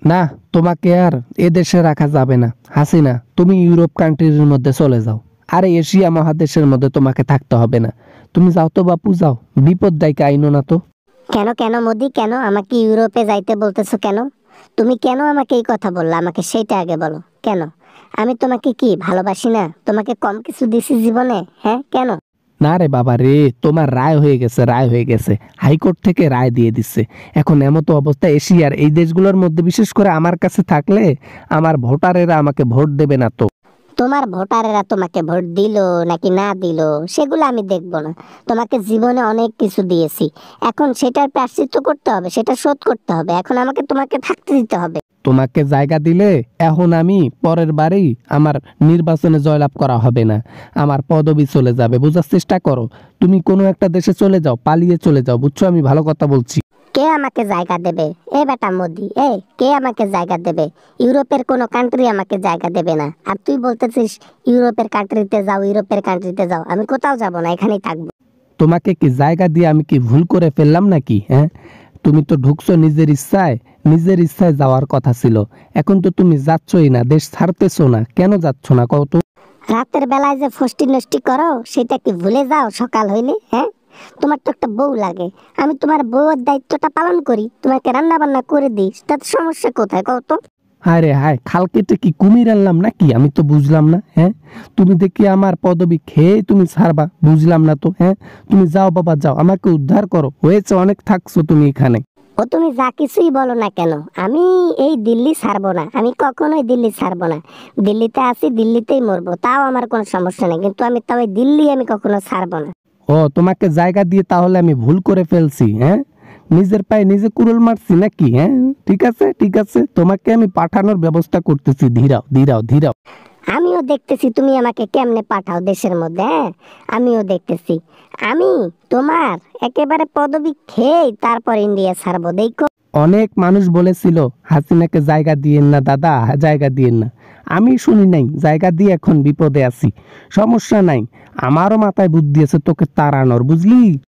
না, তোমাকে আর এদেশে রাখা যাবে না হাসিনা। তুমি ইউরোপ কান্ট্রির মধ্যে চলে যাও। আরে এশিয়া মহাদেশের মধ্যে তোমাকে থাকতে হবে না। তুমি যাও তো বাপু, যাও। বিপদ ডাইকা আইনো না তো। কেন কেন মোদি, কেন আমাকে ইউরোপে যাইতে বলতেছো কেন? তুমি কেন আমাকে এই কথা বললা? আমাকে সেইটা আগে বলো। কেন? আমি তোমাকে কি ভালোবাসি না? তোমাকে কম কিছু দিছি জীবনে? হ্যাঁ, কেন? না রে বাবা রে, তোমার রায় হয়ে গেছে, রায় হয়ে গেছে। হাইকোর্ট থেকে রায় দিয়ে দিচ্ছে। এখন এমতো অবস্থা, এশিয়ার এই দেশগুলোর মধ্যে বিশেষ করে আমার কাছে থাকলে আমার ভোটারেরা আমাকে ভোট দেবে না তো। তোমার ভোটারেরা তোমাকে ভোট দিল নাকি না দিল সেগুলো আমি দেখব না। তোমাকে জীবনে অনেক কিছু দিয়েছি, এখন সেটার প্রায়শ্চিত্ত করতে হবে, সেটা শোধ করতে হবে। এখন আমাকে তোমাকে থাকতে দিতে হবে। তোমাকে জায়গা দিলে এখন আমি পরের বারেই আমার নির্বাচনে জয়লাভ করা হবে না, আমার পদবি চলে যাবে। বোঝার চেষ্টা করো। তুমি কোনো একটা দেশে চলে যাও, পালিয়ে চলে যাও, বুঝছো? আমি ভালো কথা বলছি। কে আমাকে জায়গা দেবে? এ বেটা মোদি, কে আমাকে জায়গা দেবে? ইউরোপের কোনো কান্ট্রি আমাকে জায়গা দেবে না। আর তুই বলতেছিস ইউরোপের কান্ট্রিতে যাও, ইউরোপের কান্ট্রিতে যাও। আমি কোথাও যাব না, এখানেই থাকবো। তোমাকে কি জায়গা দিয়ে আমি কি ভুল করে ফেললাম নাকি? হ্যাঁ, তুমি তো ঢুকছো নিজের ইচ্ছায়, নিজের ইচ্ছায় যাওয়ার কথা ছিল। এখন তো তুমি যাচ্ছই না, দেশ ছাড়তেছো না। কেন যাচ্ছ না কত? রাতের বেলায় যে ফষ্টি নষ্টি করো সেটা কি ভুলে যাও সকাল হইলে? হ্যাঁ, তোমার তো একটা বউ লাগে। আমি তোমার বউয়ের দায়িত্বটা পালন করি, তোমাকে রান্না বান্না করে দিই, তাতে সমস্যা কোথায় কও তো? হায় রে হায়, খাল কেটে কি কুমির আনলাম নাকি? আমি তো বুঝলাম না। হ্যাঁ, তুমি দেখি আমার পদবি খেয়ে তুমি ছাড়বা? বুঝলাম না তো। হ্যাঁ, তুমি যাও বাবা, যাও, আমাকে উদ্ধার করো। হয়েছে, অনেক থাকছো তুমি এখানে। ও তুমি যা কিছুই বলো না কেন, আমি এই দিল্লি ছাড়বো না। আমি কখনোই দিল্লি ছাড়বো না। দিল্লিতে আছি, দিল্লিতেই মরবো, তাও আমার কোনো সমস্যা নেই। কিন্তু আমি তাও এই দিল্লি আমি কখনো ছাড়বো না। ও, তোমাকে জায়গা দিয়ে তাহলে আমি ভুল করে ফেলছি? হ্যাঁ, নিজের পায়ে নিজে কুড়ুল মারছি নাকি? হ্যাঁ, ঠিক আছে, ঠিক আছে, তোমাকে আমি পাঠানোর ব্যবস্থা করতেছি। ধীরাও, ধীরাও, ধীরাও। আমিও দেখতেছি তুমি আমাকে কেমনে পাঠাও দেশের মধ্যে। হ্যাঁ, আমিও দেখতেছি। আমি তোমার একেবারে পদবি খেয়েই তারপর ইন্ডিয়া ছাড়বো, দেখো। অনেক মানুষ বলেছিল হাসিনাকে জায়গা দিয়েন না দাদা, জায়গা দিয়েন না। আমি শুনি নাই, জায়গা দিয়ে এখন বিপদে আছি। সমস্যা নাই, আমারও মাথায় বুদ্ধি আছে তোকে তাড়ানোর, বুঝলি?